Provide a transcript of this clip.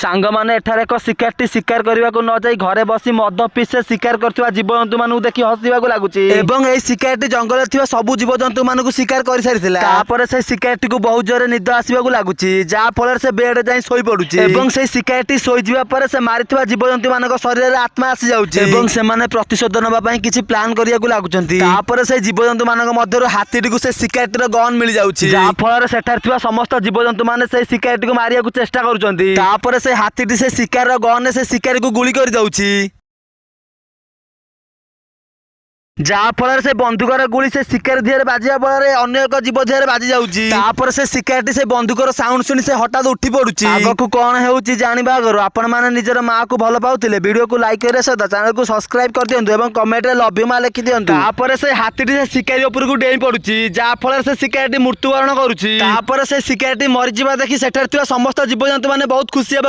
सांग माने एठारे एक शिकारटी शिकार करने को न जाई घरे बसी मद पी से शिकार करथिबा जीवजंतु मानू देखि हसिबाकू लागुची एवं एई शिकारटी जंगल थिबा सब जीवजंतु मानू शिकार कर सारिथिला। तापर से शिकारटी को बहुत जोरे निद आसीबाकू लागुची जा फल से बेड जाई सोई पडुची एवं से शिकारटी सोई जिबा पर से मारिथिबा जीवजंतु मानक शरीर रे आत्मा आसी जाउची एवं से माने प्रतिशोध नबा पई किछि प्लान करियाकू लागुचंती। तापर से जीवजंतु मानक मध्यरो हाथीटी को से शिकारटीर गन मिल जाउची जा फल सेठार थिबा समस्त जीवजंतु माने से शिकारटी को मारियाकू चेष्टा करूचंती। तापर से हाथीटी से शिकार गन से शिकारी को गुली कर दउची जहाँ फल से बंधुकर गुली से शिकार देह बाजिया फल अन्य एक जीव देह बाजी जाउची। तापर से शिकारटी से बंधुकर साउंड सुनी से हठात उठी पड़ुची। आगकू कौन होउची जानिबा आगरो आपण माने निजर माँ को भल पाउथिले वीडियो को लाइक करे सहित चैनल को सब्सक्राइब कर दियंतु एवं कमेंट रे लव यू मा लिखि दियंतु। तापर से हाथीटी से शिकारी ऊपर को डेई पड़ुची जहाँ फल से शिकारटी मृत्युवरण करूची। तापर से शिकारटी मरि जिबा देखि सेठर थिबा समस्त जीवजंतु माने बहुत खुशी